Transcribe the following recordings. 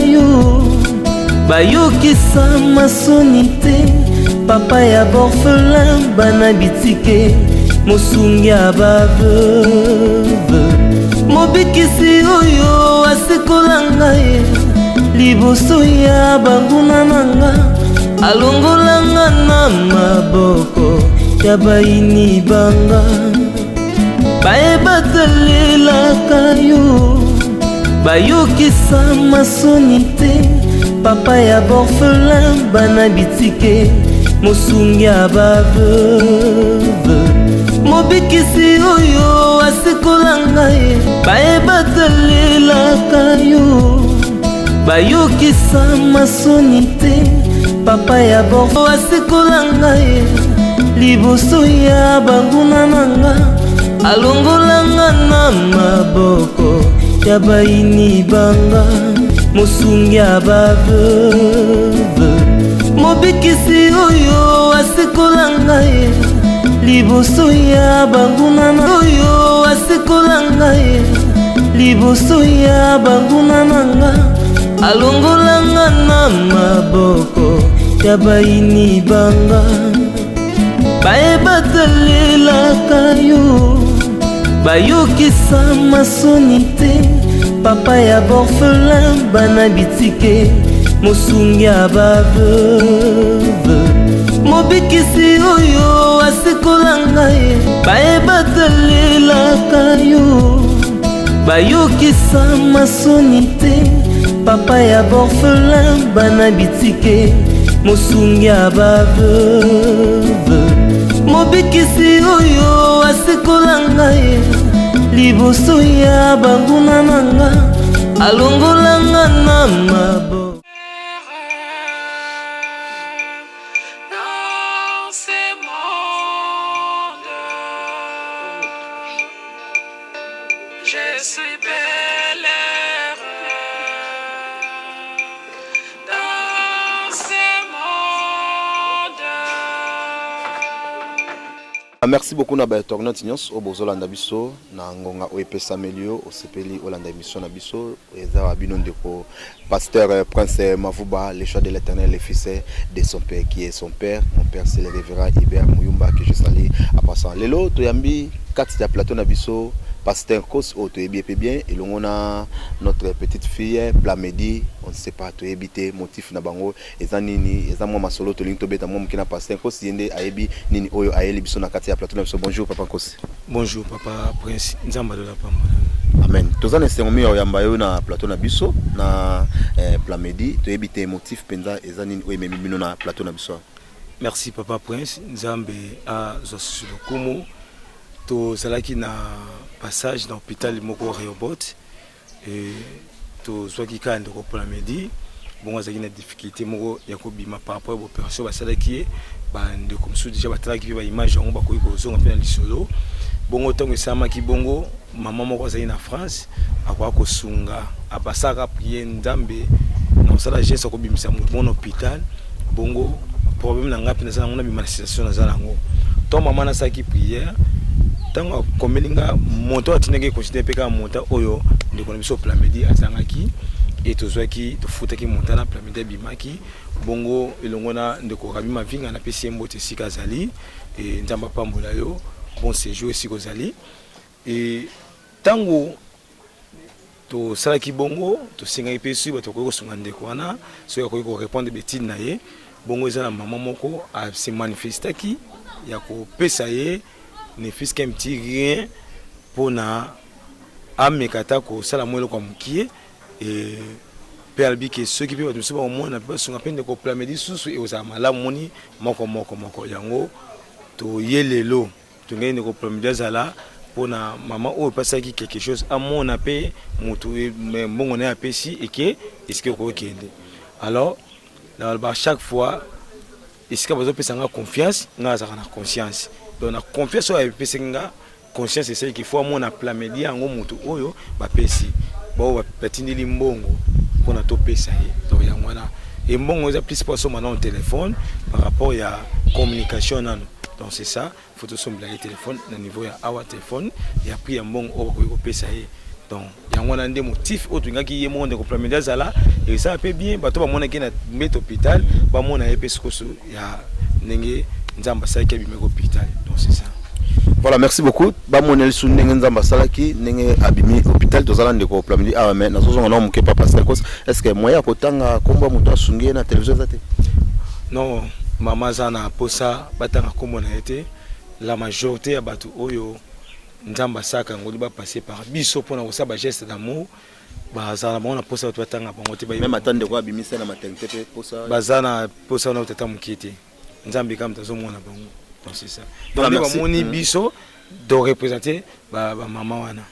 yo bayokisa masoni te papa ya borphelin bana bitike mosungi ya baveuve mobikisi oyo asikola ngai liboso ya banguna nanga alongolanga na maboko ya baini banga bayebatalelaka yo bayokisa masoni te papa ya borphelin bana bitike mosungi ya baveuve mobikisi oyo asikola ngai bayebatalelaka yo bayokisa masoni te papa ya borphelin asikola ngai liboso ya banguna nanga alongolanga na maboko ya baini banga mosungi ya baveuve mobikisi oyo asikola ngai liboso ya banguna na oyo asikola ngai liboso ya banguna nanga alongolanga na maboko ya baini banga bayebatalelaka yo bayokisa masoni te papa ya borphelin bana bitike mosungi ya baveuve mobikisi oyo asikola ngai bayebatalelaka yo bayokisa masoni te papa ya borphelin bana bitike mosungi ya baveuve mobikisi oyo asikola ngai liboso ya banguna nanga alongolanga na maboko. Merci beaucoup na batornant nyons o bozolanda biso na ngonga o epesa melio o sepeli olanda émission na biso eza wa bino ndeko pasteur Prince Mavuba, le choix de l'Éternel, le fils de son père qui est son père. Mon père c'est le révérend Hubert Muyumba que je salue à passant. Lelo toyambi 4 plateau na biso pasteur Kos o toyebi bien et on a notre petite fille Plamedi, on ne sait pas toyebité motif na bango eza nini eza moi masolo to linto beta moi mkina pasteur Kos yende ayebi nini oyo ayeli biso na 4 plateau na biso. Bonjour papa Kos. Bonjour papa Prince Nzamba de la Pamba. Amen. Tozana sengomi oyamba yo na plateau na biso na Plamedi toyebité motif penza eza nini oyo memi bino na plateau na biso. Merci papa Prince Nzambe a zosulu kumu to salaki na passage dans l'hôpital moko Rehoboth et to zwaki kande ko Plamedi bon azaki na difficulté moko ya kobima par rapport à l'opération basalaki bande comme ça déjà batalaki ba image on ba ko zonga pe na lisolo bongo tongo esamaki bongo maman moko azali na France akwa ko sunga abasaka prier Nzambe na sala geste ko bimisa mon hôpital bongo problème na ngapi na sala ngona bima situation na sala ngo to maman na saki prière tango komelinga monto atinenge considérer peka monta oyo ndeko na biso Plamedi azangaki et tozwaki tofutaki monta na Plamedi bimaki bongo elongona ndeko kabima vinga na pesi mbote sika zali et Nzamba pambola yo bon séjour siko zali et tango to salaki bongo to singa pesi bato ko sunga ndeko wana so ko répondre betine na ye bongo ezana maman moko a se manifestaki ya ko pesa ye ne fils qu'un petit rien pour na amekata ko sala mwelo kwa mkie et perbi que ceux qui peuvent se au moins na pas son appel de ko Plamedi susu et aux amala moni moko yango to yelelo to ngene ko Plamedi zala pour na maman o pasaki quelque chose à mon appel moto mbongo na apesi et que est-ce que ko kende alors là chaque fois est-ce que vous avez confiance na za na conscience donc na confiance o epesenga conscience c'est celle qu'il faut mon Plamedi yango moto oyo ba pesi bon ba patindili mbongo pour na to pesa ye donc yango wana et mbongo za plus pour maintenant au téléphone par rapport à communication nano donc c'est ça faut to sombla le téléphone na niveau ya our téléphone et après mbongo o ko pesa ye donc yango na nde motif oyo tongaki ye moko ndeko Plamedi azala esala mpe bien bato bamonaki na mbete hôpital bamona ye mpe sikoso ya ndenge nzambe asalaki abimaki hôpital. Donc c'est ça. Voilà, merci beaucoup. Bamonel su ndenge nzamba salaki ndenge abimi hôpital tozala ndeko Plamedi awa mais nazozonga na muke papa Senkos. Est-ce que moya kotanga komba mutu asungi na télévision zate? Non, mama zana posa batanga kombo na été. La majorité ya batu oyo nzamba saka ngoli ba passer par biso pona ko saba geste d'amour. Bazana bona posa batu batanga bango te ba. Même attendre ko abimisa na maternité pe posa. Bazana posa na tata mukiti. Nzambe kam tazomona bango. Donc c'est ça. Donc moni biso de représenter ba maman wana.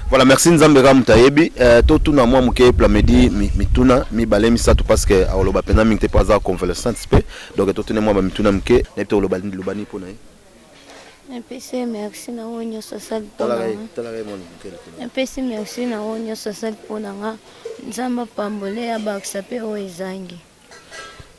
Voilà, merci Nzambe Ramtayebi. To tuna mwa muke Plamedi mituna mi balé misatu parce que oloba pena mingte pas za convalescent spé. Donc to tuna mwa ba mituna mke na to oloba lobani pona ye. Mpesi merci na wonyo social pona. Talare mon mke. Mpesi merci na wonyo social pona nga. Nzamba pambole ya baksape o ezangi.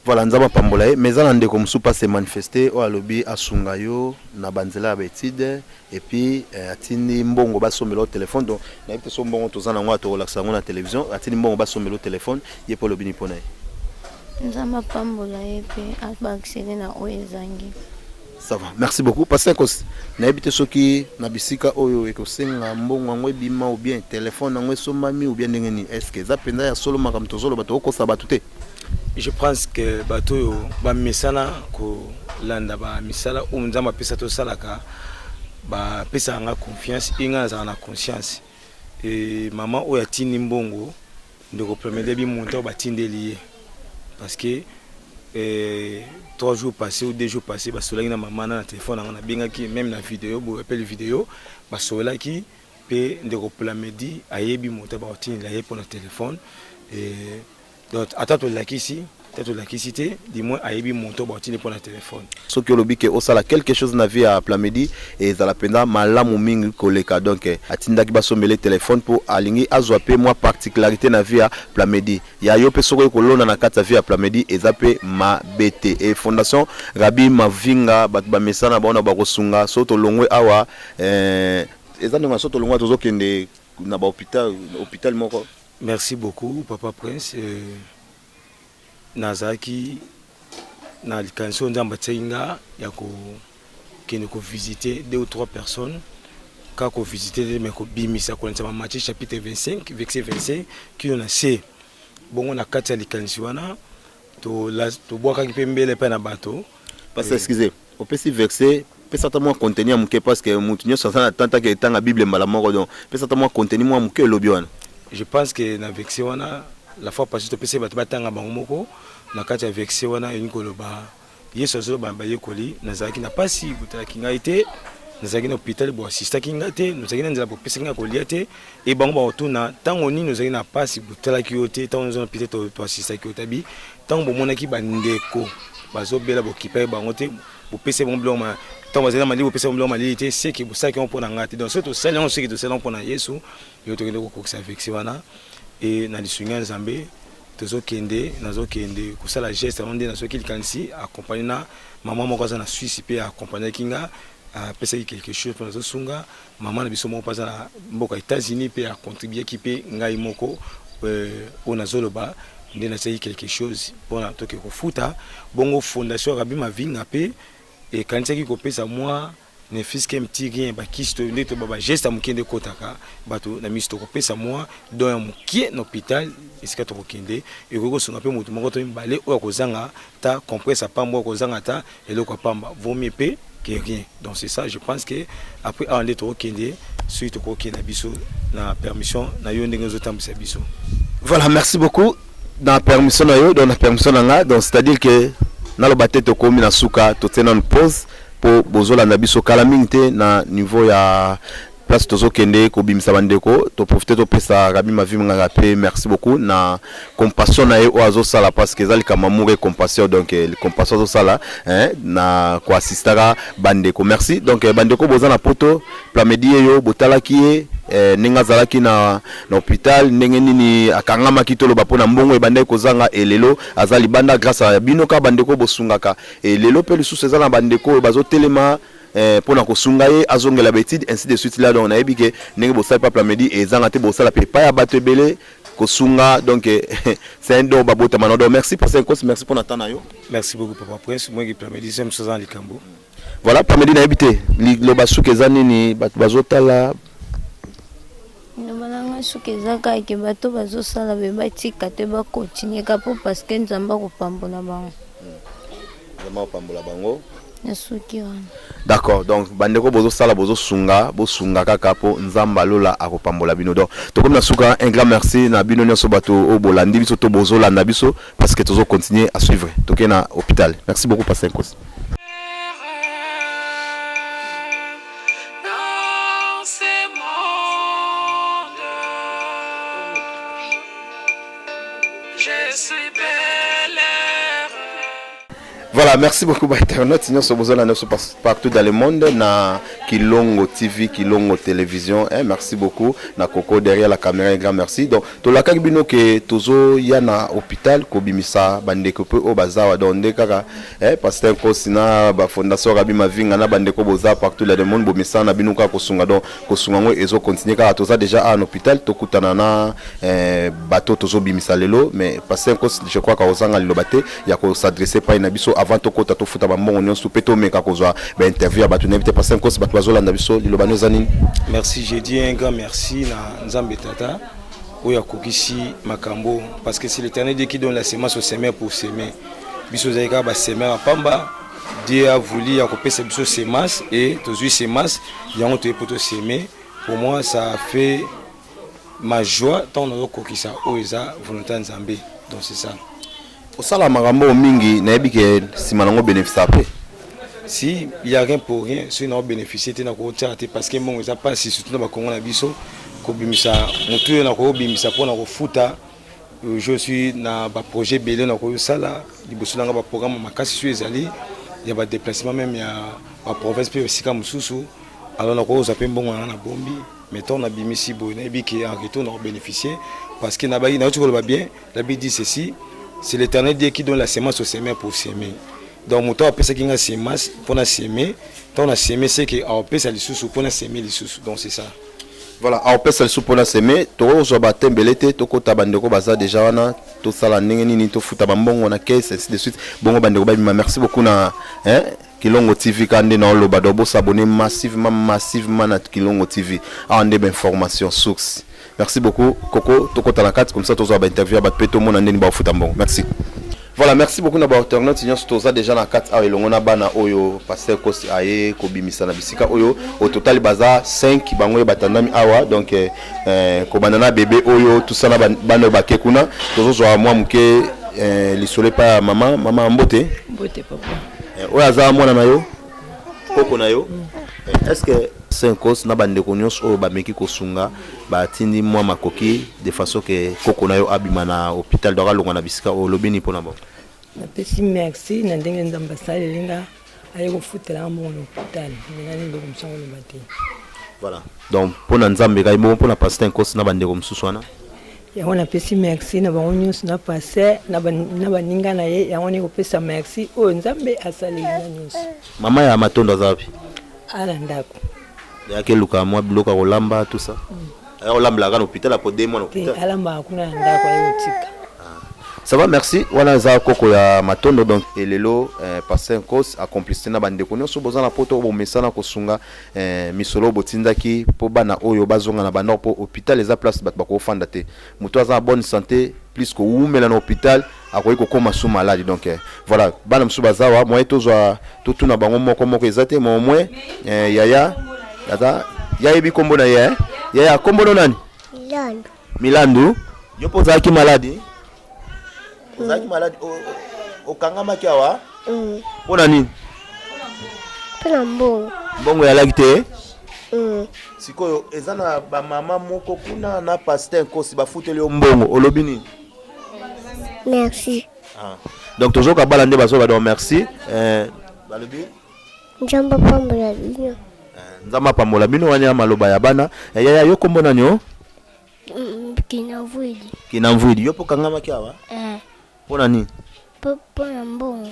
Voilà, nzamba pambola ye mais za ndeko musupa se manifester o alobi asunga yo na banzela ba étude et puis atindi mbongo basomelo téléphone donc na bité so mbongo tozana ngwa to relaxa ngona télévision atindi mbongo basomelo téléphone ye po lobi ni pona ye. Nzamba pambola ye pe abaksele na o ezangi. Ça va, merci beaucoup. Parce que na bité soki na bisika oyo ekosenga mbongo ngwe bima ou bien téléphone ngwe somami ou bien ndengeni est-ce que za penda ya solo makam tozolo bato ko sa batute. Je pense que bato ba misala ko landa ba misala o nzamba pesa to salaka ba pesa nga confiance inga za na conscience et maman o ya tini mbongo ndeko Plamedi bi monter ba tindeli parce que 3 jours passés ou 2 jours passés ba solaki na maman na téléphone na bingaki même na vidéo bo appel vidéo ba solaki pe ndeko Plamedi ayebi monter ba tindeli ayebi pour na téléphone et donc attends la ici peut-être la quicité dis-moi ayebi monto botine pour le téléphone ce que lobi que osala quelque chose na vie à Plamedi et za la penda malamu mingi koleka donc atinda ki basomele téléphone pour alingi azwa pe moi particularité na vie à Plamedi ya yo pe soko kolona na kata vie à Plamedi ezape ma BT et fondation Rabi Mavinga bat ba mesana baona ba kosunga soto longwe awa ezanonga soto longwa tozokende na ba hôpital moko. Merci beaucoup, Papa Prince. Nazaki, na likanso nzamba tsenga ya ko kene ko visiter 2 ou 3 personnes. Ka ko visiter mais ko bimisa ko nzamba Matthieu chapitre 25, verset 25 qui on a c'est bongo na kati ya likanso wana to boaka ki pembele pa na bato. Parce que excusez, au petit verset peut certainement contenir muke parce que mutunyo sana tanta ke tanga Bible mbala moko donc peut certainement contenir moi muke lobi wana. Je pense que na vexé wana la fois passée to pese bato batanga bango moko na kati ya vexé wana une koloba yeso zo bamba yekoli nazaki na pasi butala kinga été nazaki na hôpital bo assista kinga te nazaki na nzela bo pese kinga kolia te e bango ba otuna tango ni nazaki na pasi butala ki yote tango zo peut-être to assista ki otabi tango bo monaki bandeko bazo bela bo kipa bango te bo pese bon bloma tango bazela mali bo pese bon bloma li te c'est que bo saki on pona ngati donc surtout ça on sait que to ça on pona yesu yo to ko ko sa vexé wana et na lisunga nzambe tozo kende nazo kende ko sala geste onde na soki likanisi accompagner na maman moko za na Suisse pe accompagner kinga a pesa quelque chose pour nazo sunga maman na biso moko paza na mboka États-Unis pe a contribuer ki pe ngai moko on azoloba nde na sei quelque chose pour na toke ko futa bongo fondation Rabi Mavinga pe et kanisa ki ko pesa moi ne fiske mti rien ba kisto ndeto baba geste amukende kotaka bato na misto ko pesa moi don mukie na hôpital esika to kokende e ko songa pe mutu moko to mbale o ko zanga ta compressa pamba ko zanga ta eloko pamba vomi pe que rien donc c'est ça je pense que après en ndeto kokende suite ko kokende biso na permission na yo ndenge zo tambisa biso. Voilà, merci beaucoup dans permission na yo dans la permission nga donc c'est-à-dire que na lo batete ko mi na suka to tena une pause pour bozola na biso kala mingte na niveau ya place tozo kende ko bimisa bandeko to profiter to pesa Rabi Mavinga rappeler merci beaucoup na compassion na o azo sala parce que zali kama moure compassion donc compassion zo sala na ko assistera bandeko merci donc bandeko bozana poto Plamedi yo botalaki ninga zalaki na hôpital ndenge nini akangama kitolo bapona mbongo ebandai kozanga elelo azali banda grâce à bino ka bandeko bosungaka elelo pe lisusu ezala bandeko bazo telema pour na kosunga ye azongela betide ainsi de suite là donc na yebi ke ndenge bosala papa medi ezanga te bosala pe pa ya bato ebele kosunga donc c'est un don babota maintenant donc merci pour cette course merci pour natana yo merci beaucoup papa prince moi qui papa medi c'est msozan likambo voilà papa medi na yebite lo basuke ezanini bato bazotala nabalanga suki eza kaka bato bazosala be batika te bakontinue kapo parce que nzambe akopambola bango vraiment opambola bango na suki wana d'accord donc bandeko bozosala bosunga kaka po nzambe alola akopambola bino donc tokomi na suka un grand merci na bino nyonso bato oyo bolandi biso to bozolanda biso parce que tozo continuer à suivre toke na hôpital merci beaucoup pasteur Nkosi. Voilà, merci beaucoup internautes. Nous sommes partout dans le monde. Na Kilongo TV, Kilongo Télévision. Merci beaucoup. Na Coco derrière la caméra, un grand merci. Donc, tout la bino que tozo yana hôpital kobimisa bande ko au bazawa donde kaka pasteur Kosina ba fondation Rabi Mavinga na bande ko boza partout dans le monde bomisa na bino ka kosunga donc kosunga ngo ezo continuer car toza déjà à un hôpital tokutana na bateau tozo bimisa lelo mais pasteur Kos je crois ka ozanga lobate ya ko s'adresser pas na biso avant to kota to futa ba mbongo nyonso peto meka kozwa ba interview ba tunevite pasteur Kos ba twazolanda biso lilobano zanini. Merci, j'ai dit un grand merci na Nzambe Tata oya kokisi makambo parce que c'est l'Éternel Dieu qui donne la semence au semeur pour semer. Biso zaika ba semeur pamba Dieu a voulu akopesa biso semence et tozui semence yango to poto semer. Pour moi ça fait ma joie tant na kokisa oza volonté Nzambe. Donc c'est ça. Osala makambo mingi na yebike simanango bénéfice après. Si il y a rien pour rien, si on a bénéficié de notre côté parce que bon, ça passe surtout dans le Congo na biso, kobimisa mutu na ko bimisa pour na ko futa. Je suis na ba projet belé na ko sala, liboso na ba programme makasi sur ezali, il y a ba déplacement même il y a ba province pe sika mususu. Alors na ko zape mbongo na bombi, mettons na bimisi bo na biki en retour na bénéficier parce que na ba na tu ko ba bien, la bi dit ceci, c'est l'Éternel Dieu qui donne la semence au semeur pour semer. Donc, mon temps, c'est qu'il y a semence pour semer. Tant on semer, c'est qu'il y a les sous pour semer les sous. Donc, c'est ça. Voilà, on peut se pour semer. Tu as battu belete, tu as bandeko baza déjà wana, tout ça la ningeni, tu futa bambongo na caisse ainsi de suite. Bongo bandeko ba merci beaucoup na Kilongo TV kande na lo badobo s'abonner massivement na Kilongo TV. A des informations sources. Merci beaucoup Coco, tu as la carte comme ça tu as interview ba peto mon ndeni ba futa mbongo. Merci. Voilà, merci beaucoup na ba internaute nyonso toza déjà na 4 awa elongo na bana oyo pasteur Kosi aye kobimisa na bisika oyo au total baza 5 bango batandami awa donc ko banana bébé oyo tout ça na bana bake kuna tozo mwa muke lisole pa mama mbote papa oyo aza mwana na yo koko na yo est-ce que Saint-Kos na bande konyos o ba meki kosunga ba tindi mwa makoki de façon que koko na yo abima na hôpital d'ora longa na bisika o lobini pona bon na pesi merci na ndenge nzamba salinga aye ko futela mo na hôpital ngani ndo kumsango no bate voilà donc pona nzambe kai mo pona pasteur Saint-Kos na bande ko msuswana ya wana pesi merci na bango nyos na passer na baninga na ye ya wana ko pesa merci o nzambe asalinga nyos mama ya matondo zapi ala ndako yake luka mwa bloka kolamba tout ça alors lamba la hôpital pour 2 mois hôpital alamba kuna ndako ayo tika ça va merci wana za koko ya matondo donc elelo pasteur Kos accomplissé na bande ko nyonso bozana poto bo mesana kosunga misolo botindaki po bana oyo bazonga na bana po hôpital eza place bat bako fanda te muto aza bonne santé plus ko umela na hôpital akoyi ko koma sous maladie donc voilà bana msu bazawa moi tozwa tutu na bango moko ezate mo moins yaya ata yaya bi kombo na ye yaya kombo no nani Milandu yopo zaki maladie zaki maladie o kangama kiawa pona nini pona mbongo ya lagite sikoyo ezana ba mama moko kuna na pasteur Kosi ba futeli o mbongo olobi nini merci donc toujours ka balande baso ba donc merci balobi njamba pambola bino nzama pambola bino wanya maloba ya bana yaya yo kombo nanyo kinamvwidi yopo kangama kiawa pona nini pona mbongo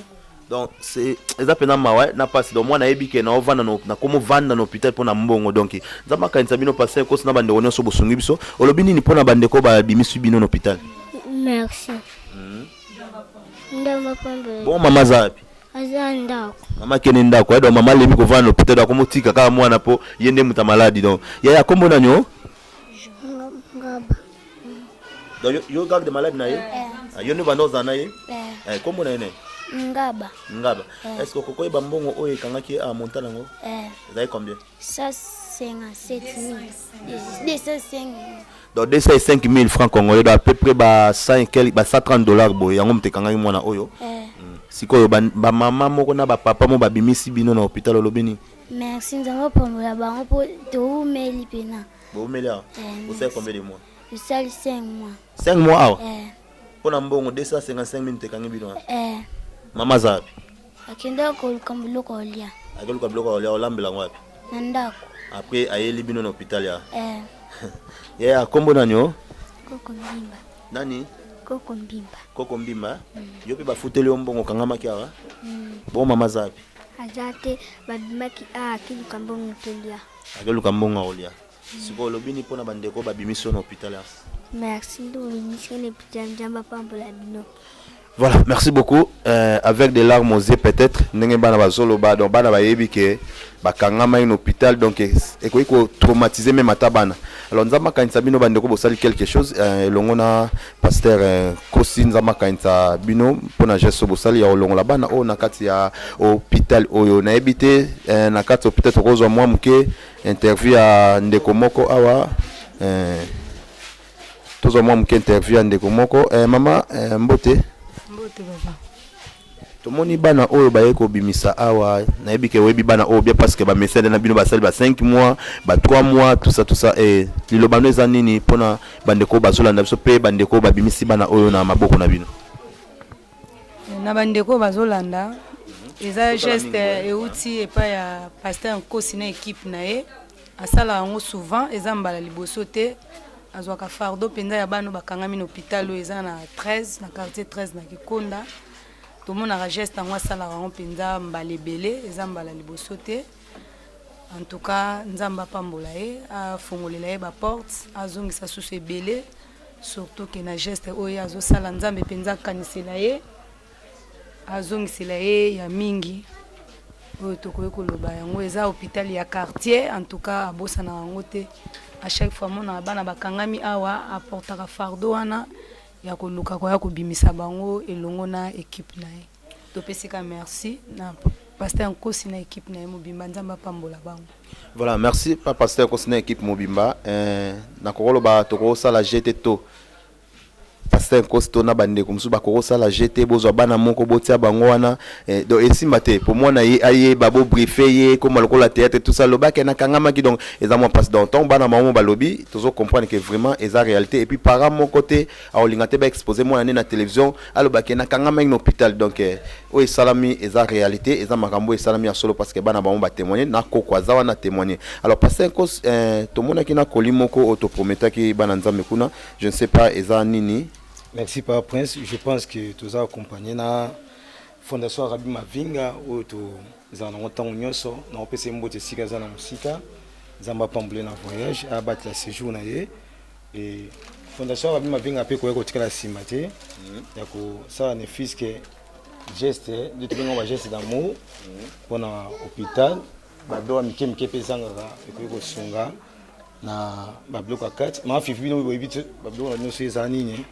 donc c'est exactement mawa na passe donc moi na ebike na ovanda na komo vanda na hôpital pour na mbongo donc nzamba kanisa bino passer ko na bande onyo so bosungi biso olobi nini pona bande ko ba bimisu bino na hôpital. Merci. Ndamba pambole. Bon mama zapi. Azanda. Mama kene ndako donc mama lebi ko vanda hôpital da komo tika kama mwana po yende muta maladi donc ya kombo na nyo. Ngaba. Donc yo garde de malade na ye. Yo ne bando za na ye. Kombo na yene. Ngaba. Ngaba. Est-ce que koko ba mbongo oyo kangaki a montant nango? Vous combien? Ça 57 000. 205 000. Donc 205 000 francs congolais à peu près ba 130 dollars boy yango mtekangaki mwana oyo. Sikoyo ba mama moko na ba papa mo ba bimisi bino na hôpital olobini. Merci nzamba pambola bango po to meli pena. Bo melia. Vous savez combien de mois? Je sali 5 mois. 5 mois. Pour na mbongo 255 000 mtekangi bino. Mama zapi. Akenda ko kambulo ko lia. Akelo ka bloka olia olambela ngwapi? Nandako. Après ayeli bino na hôpital ya. Yeah, kombo nanyo? Koko mbimba. Nani? Koko mbimba. Koko mbimba. Yo pe ba futeli ombongo kangama kiawa. Bon mama zapi. Ajate badimaki akili kambongo tolia. Akelo ka mbongo olia. Siko lobini pona bandeko ba bimiso na hôpital ya. Merci de l'émission Njamba pambola bino. Voilà, merci beaucoup. Avec des larmes aux yeux peut-être, ndenge bana bazolo ba donc bana ba yebi ke ba kangama un hôpital donc eko traumatiser même atabana. Alors nzama kanisa bino bandeko bosali quelque chose longona pasteur Kosi nzama kanisa bino pona gesto bosali ya longola bana o na kati ya hôpital oyo na ebité na kati hôpital tokozwa mwa muke interview ya ndeko moko awa tozo mwa muke interview ya ndeko moko mama mbote baba. Tomoni bana oyo baye ko bimisa awa na yebike webi bana oyo bien parce que ba message na bino basali ba 5 mois ba 3 mois tout ça et lilobano eza nini pona bandeko bazolanda biso pe bandeko ba bimisi bana oyo na maboko na bino na bandeko bazolanda eza geste euti epa ya pasteur Kosi na équipe na ye asala ngo souvent eza mbala liboso te azwaka fardo penda ya bano bakangami na hôpital eza na 13 na quartier 13 na Kikonda tout le monde a geste en moi sala en penda mbala ebele eza mbala liboso te en tout cas nzamba pambola ye a fongolela ye ba porte azongisa susu ebele surtout que na geste oyo azosala nzambe penza kanisela ye azongisela ye ya mingi oyo tokoki koloba yango eza hôpital ya quartier en tout cas abosana yango te à chaque fois mona bana bakangami awa apportaka fardo wana ya koluka ko ya kobimisa bango elongo na équipe na ye topesika merci na pasteur Kosi na équipe na ye mobimba nzamba pambola bango. Voilà, merci pa pasteur Kosi na équipe mobimba na kokoloba tokosala GT to pasteur Kosi na bande comme suba kokosala GT bozwa bana moko botia bango wana donc esimba te pour moi na ye aye babo briefer ye comme lokola théâtre tout ça loba ke na kangama ki donc eza moi passe dans ton bana mamo balobi tozo comprendre que vraiment eza réalité et puis par mon côté a olingate ba exposer moi na télévision aloba ke na kangama en hôpital donc o salami eza réalité eza makambo salami ya solo parce que bana mamo ba témoigner na kokwaza wana témoigner alors pasteur Kosi to mona ki na kolimoko autoprometaki bana nzambe kuna je ne sais pas eza nini. Merci Papa Prince. Je pense que tu as accompagné la Fondation Rabbi Mavinga où tu as longtemps nyonso na opese mbote sika za na musika zamba pambule na voyage à battre la séjour na ye et Fondation Rabbi Mavinga pe ko tika la simate ya ko ça ne fils que geste de tenir un geste d'amour pour na hôpital ba do mike mike pe zanga ko sunga na ba bloka 4 ma fifi no bo ibite ba bloka no se za nini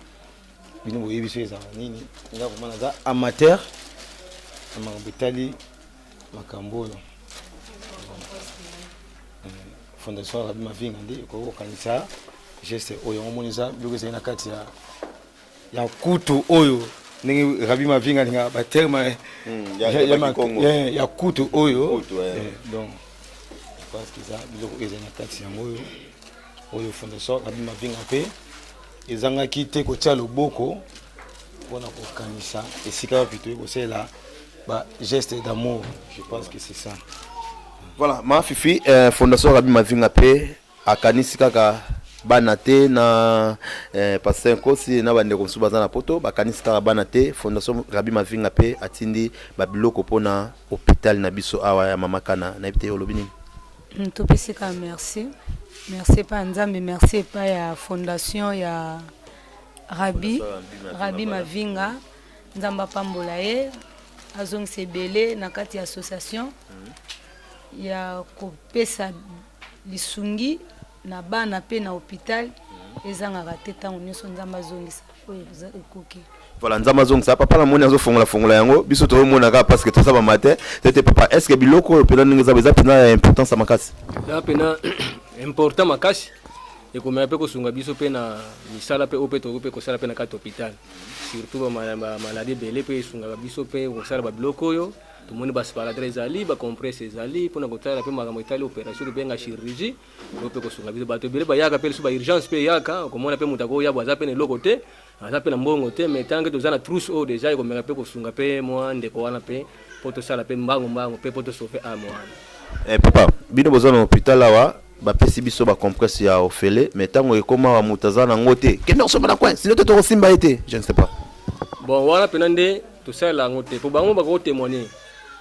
bino boyebi so eza nini nga vraiment naza amateur na makambo etali makambo oyo Fondation Rabbi Mavinga nde ekokokanisa geste oyo omoni eza biloko ezali na kati ya kutu oyo ndenge Rabbi Mavinga alinga baterme ya kutu oyo donc je pense que eza biloko ezali na kati yango oyo Fondation Rabbi Mavinga mpe ezanga kite ko tia loboko pona ko kanisa esika plutôt ko c'est là ba geste d'amour je pense que c'est ça. Voilà ma fifi Fondation Rabbi Mavinga pe akanisi kaka banate na pasteur Nkosi na bande ko subaza na poto bakanisi kaka banate fondation Rabbi Mavinga pe atindi babiloko pona hôpital na biso awa ya mama kana na ipte olobini. Topesi ka merci. Merci pa Nzambe, merci pa ya fondation ya Rabbi Mavinga. Nzamba pambola ye azong sebele na kati ya association ya kopesa lisungi na bana pe na hôpital ezanga raté tango nyonso Nzamba zongisa oyo ekoki. Voilà, Nzamba zongisa papa na moni azo fongola yango biso to mona ka parce que tout ça va matin c'était papa est-ce que biloko pena ninga za pena importance makasi la pena important makasi et comme pe ko sunga biso pe na misala pe ope to pe ko sala pe na kati hôpital surtout ba maladie belé pe sunga biso pe ko sala ba biloko yo tout monde ba sparadrap ezali ba compresse ezali pona kotala pe makambo itali opération pe nga chirurgie ope ko sunga biso ba to belé ba yaka pe so ba urgence pe yaka ko mona pe mutako ya bwaza pe ne lokote aza pe na mbongo te mais tant que tozana trousse o déjà ko menga pe ko sunga pe moi ndeko wana pe poto sala pe mbango pe poto sauver à moi. Papa bino bozo na hôpital awa bapesi biso ba compresse ya ofele mais tango ekoma wa mutazana ngote kende osoma na coin sinon to simba été je ne sais pas bon wana penande to sala ngote po bango ba ko témoigner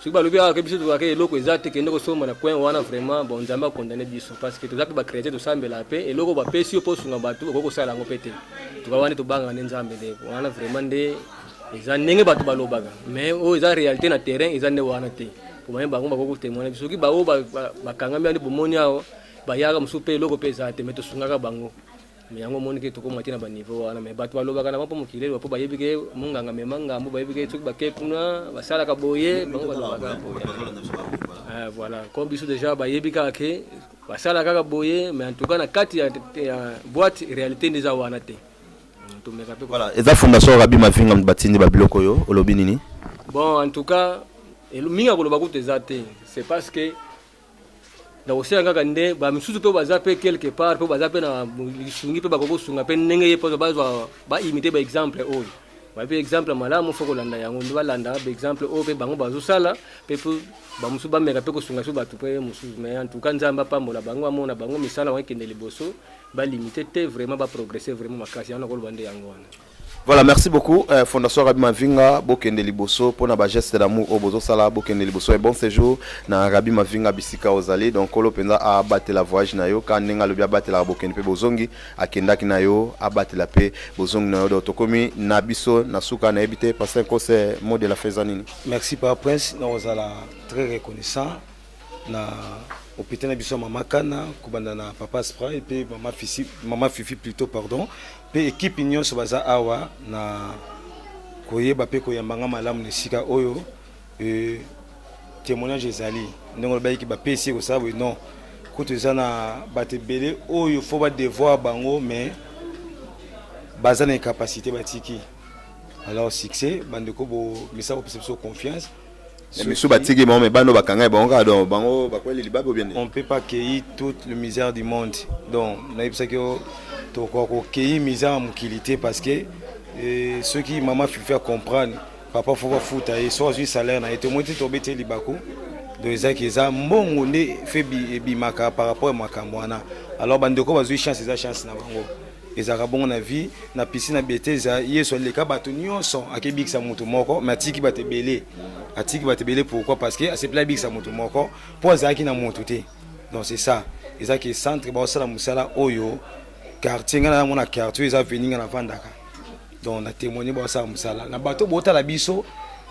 si ba lobi ka biso to ka eloko ezate kende ko soma na coin wana vraiment bon Nzamba condamner biso parce que to zapi ba chrétien to sambela pe eloko ba pesi yo po sunga batu ko sala ngopete to ka wana to banga ne Nzambe de wana vraiment de eza ndenge batu balobaka mais o eza réalité na terrain eza nde wana te ko bango ba ko témoigner biso ki ba o ba kangami andi bomoni ao bayaka musupe eloko pe ezate mais to sungaka bango mais yango moni ke to ko matina ba niveau wana mais batu balobaka na mapo mokileli bapo bayebike munganga memanga mbo bayebike soki bakepuna basala ka boye bango balobaka voilà comme biso déjà bayebika ke basala kaka boye mais en tout cas na kati ya boîte réalité ndeza wana te to meka pe voilà eza fondation Rabbi Mavinga batindi ba biloko yo olobi nini bon en tout cas minga koloba ko tezate c'est parce que na osea kaka nde ba misusu pe baza pe quelque part pe baza pe na lisungi pe bakoko sunga pe ndenge ye pe bazwa ba imiter ba exemple oyo ba pe exemple malamu foko landa yango ndo balanda ba exemple oyo pe bango bazo sala pe ba musu ba meka pe ko sunga so batu pe musu mais en tout cas Nzamba pambola bango amona bango misala wa kende liboso ba limiter te vraiment ba progresser vraiment makasi yana ko bande yango wana. Voilà, merci beaucoup. Fondation Rabbi Mavinga, Bokende Liboso, pour na geste d'amour au Bozo Sala, Bokende Liboso, et bon séjour na Rabbi Mavinga Bisika Ozali. Donc, Kolo Penda a battu la voyage na yo, quand Nenga Lubia battu la Bokende Pe Bozongi, a Kendaki na yo, a battu la paix, Bozongi na yo, d'Otokomi, Nabiso, Nasuka, na Ebite, parce que c'est mot de la Fezanini. Merci, Papa Prince. Nous sommes très reconnaissants. Na hôpital Nabiso Mamakana, Kubanda na Papa Spray, et puis Maman Fifi plutôt, pardon. Pe équipe union sobaza awa na koyeba pe koyambanga malamu nesika oyo témoignage ezali ndongo ba équipe ba PC ko sabu non koto ezana batebele oyo faut ba devoir bango mais bazana une capacité batiki alors succès bandeko bo misa ko perception confiance mais sous batiki mais bano bakanga bango donc bango bakweli libabe bien on peut pas accueillir toute le misère du monde donc na yebisa que to ko kei misère mukilité parce que ceux qui maman fait faire comprendre papa faut pas foutre et soit juste salaire na été monté to bete libako de ezaki eza mbongo ne fait bimaka par rapport à makamwana alors bandeko bazui chance na bango ezaka bongo na vie na piscine na beteza yeso leka bato nyonso akebikisa mutu moko matiki batebele atiki batebele pourquoi parce que c'est pla bikisa mutu moko po azaki na mutu te donc c'est ça ezaki centre ba osala musala oyo quartier ngana mona quartier eza venir na vandaka donc na témoigner ba osala musala na bato bota la biso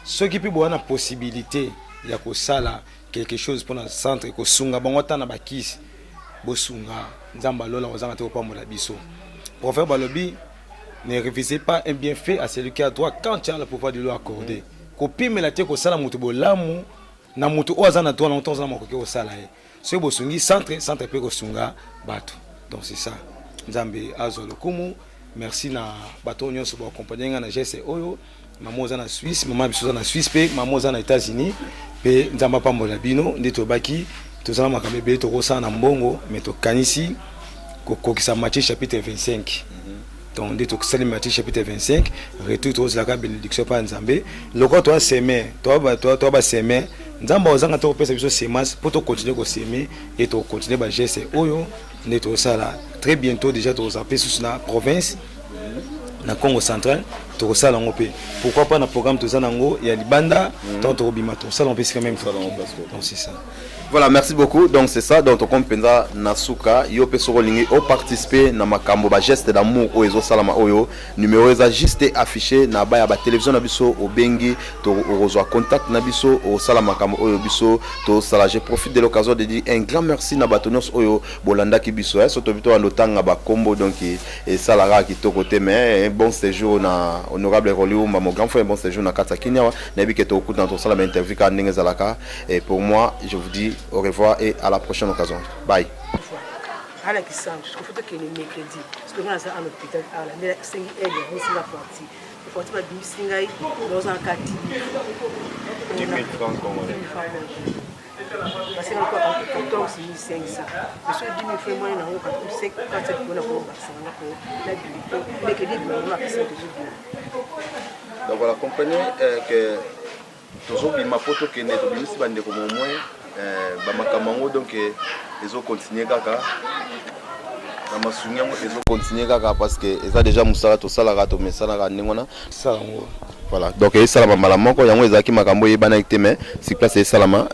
ceux qui peut bona possibilité ya ko sala quelque chose pour na centre ko sunga bango tana bakisi bo sunga nzamba lola ozanga te ko pamola biso pour faire balobi ne refusez pas un bienfait à celui qui a droit quand tu as le pouvoir de lui accorder copie mais la te ko sala mutu bolamu na mutu ozana to na tonza moko ko sala e so bo sungi centre pe ko sunga bato donc c'est ça Nzambe azolo kumu merci na bato nyonso ba accompagner nga na geste oyo maman za na Suisse maman biso na Suisse pe maman za na États-Unis pe Nzamba pambola bino ndito baki tozala makambe be to kosa na mbongo mais to kanisi kokokisa Matthieu chapitre 25 donc ndito kusali Matthieu chapitre 25 retour to la ka bénédiction pa Nzambe loko to semer to ba semer Nzamba ozanga to pesa biso semence pour to continuer ko semer et to continuer ba geste oyo nde tokosala très bientôt déjà tokosala mpe susu na province na Congo central tokosala yango mpe pourquoi pas na programme toza nango ya libanda tant tokobima tosala mpe sika même donc c'est ça. Voilà, merci beaucoup. Donc c'est ça, donc on penza nasuka yo pe sorolingi o participer na makambo ba geste d'amour o ezo salama oyo numéro eza juste affiché na ba ya ba télévision na biso o bengi to rejoa contact na biso o salama makambo oyo biso to sala. Je profite de l'occasion de dire un grand merci na batonios oyo bolanda ki biso soto bito ando tanga ba kombo donc et salara ki to côté mais un bon séjour na honorable Roliumba mon grand frère, un bon séjour na Kata Kinyawa na bi ke to kuta na to sala interview ka ndenge zalaka et pour moi je vous dis au revoir et à la prochaine occasion. Bye. Ala kisango, je trouve que le mercredi, parce que on a ça à l'hôpital, à la 5 heures, on s'est la partie. Il faut pas dire singai dans un quartier. 10 000 francs congolais. Parce que on a 14 500. Parce que 10 000 francs moi on a 4 4 pour la bombe, ça on a pour la billet. Mercredi on a fait donc voilà, comprenez que toujours ma photo que net obimisi bande comme au moins bamakamango donc ezo continuer kaka na masunya ezo continuer kaka parce que eza déjà musala to sala ka to mesala ka ndengona ça voilà donc esala mala moko yango ezaki makambo yebana ekte mais si place esalama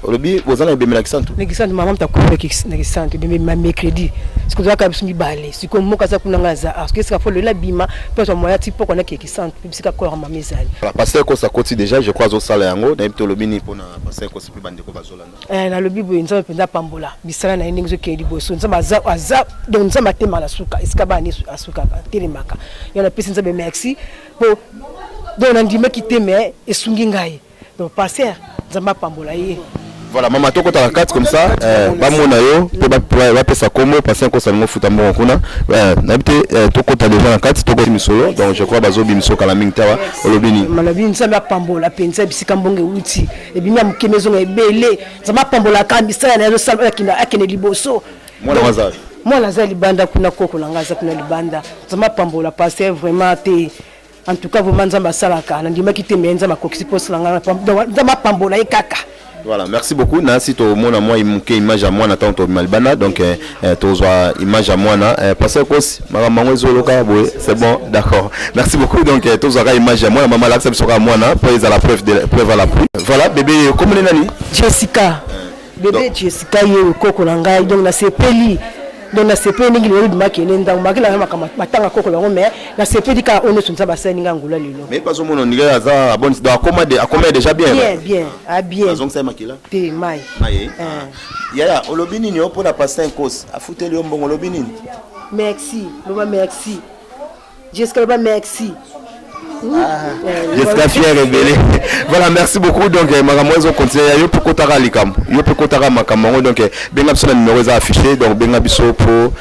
olobi bozana bemela kisantu nekisantu mama mtakufika nekisantu bemema mercredi sikuza ka bisumi bale siko moka za kunanga za parce que ça faut le labima parce moya tipo kona kisantu bisika ko rama mezali voilà passer ko ça côté déjà je crois au sala yango na ebito lobi ni pona passer ko sipi bande ko bazolanda na lobi bo nza penda pambola bisala na ndenge zo kedi boso nza maza donc nza matema la suka iska bani asuka telemaka yana pesi nza be merci po donc on dit qui t'aime et sungi ngai donc passer nzamba pambola ye. Voilà, maman toko ta la carte comme ça ba mona yo pe ba pesa komo passer ko salmo futa mo kuna na bité toko ta déjà la carte toko misolo donc je crois bazo bimso kala mingtawa olobini malabi nzamba pambola penza bisika mbonge uti e bimya mkemezo ngebele nzamba pambola kambisa na yo salmo akine liboso mwana mazavi mwana za libanda kuna koko na ngaza kuna libanda nzamba pambola passer vraiment te. En tout cas, vous m'avez salaka. On dit que tu m'as dit kaka. Voilà, merci beaucoup. Nancy to mona moi image à moi na tanto malbana donc to zoa image à moi na passer cause maman zoloka boy c'est bon d'accord. Merci beaucoup donc to zoa image à moi maman l'accepte sera moi na pour la preuve à la pluie. Voilà bébé comment nani Jessica. Bébé Jessica yo koko na ngai donc na sepeli. Donc na sepe ningi le dimaki nenda makila na matanga koko la mais na sepe dika on sunza basa ninga ngula lelo mais pas au monde on dirait za bon accommodé déjà bien bien bien donc ça makila te mai ya olobini ni pour la passer un cause a fouter le mbongo olobini merci loba merci Jessica loba merci. J'espère fier révélé. Voilà, merci beaucoup. Donc, Magamoise, on continue. Yo peut kotara likam. Yo peut kotara makamoro. Donc, benga biso na numéro za affiché. Donc, benga biso pour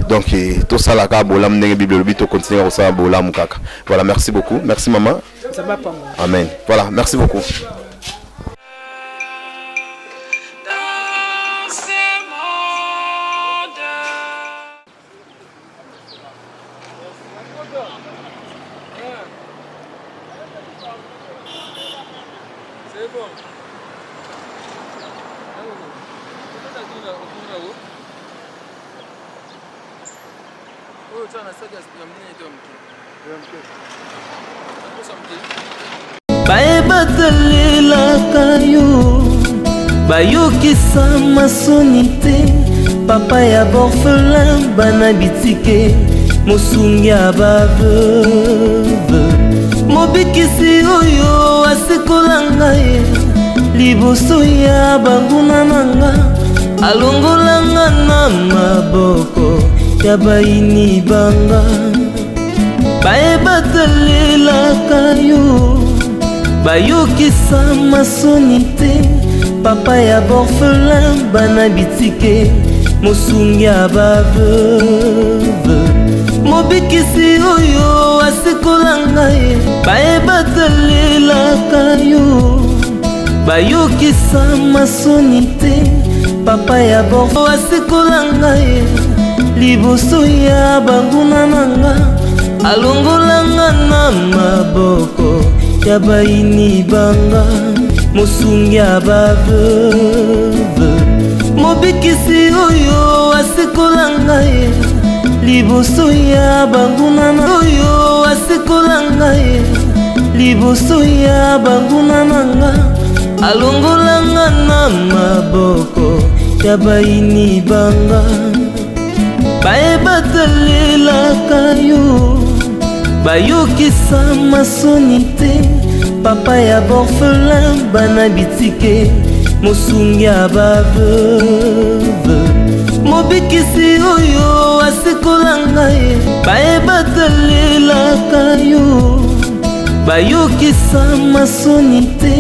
donc tout ça la ka bolam ndenge bible bito continuer ça bolam kaka. Voilà, merci beaucoup. Merci maman. Ça va pas. Amen. Voilà, merci beaucoup. bayebatalelaka yo bayokisa masoni te papa ya borfelin bana bitike mosungi ya baveuve mobikisi oyo asikola ngai liboso ya banguna nanga alongolanga na maboko ya baini banga bayebatalelaka yo bayokisa masoni te papa ya borfelin bana bitike mosungi ya baveuve mobikisi oyo asikola ngai bayebatalelaka yo bayokisa masoni te papa ya borfelin asikola ngai liboso ya banguna nanga alongolanga na maboko ya baini banga mosungi ya baveuve mobikisi oyo asikola ngai liboso ya banguna na oyo asikola ngai liboso ya banguna nanga alongolanga na maboko ya baini banga bayebatalelaka yo bayokisa masoni te papa ya borfelin bana bitike mosungi ya baveuve mobikisi oyo asikola ngai bayebatalelaka yo bayokisa masoni te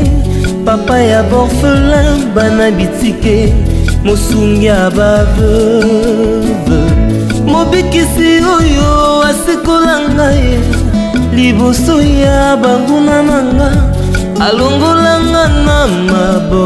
papa ya borfelin bana bitike mosungi ya baveuve mobikisi oyo asikola ngai liboso ya banguna nanga alongolanga na maboko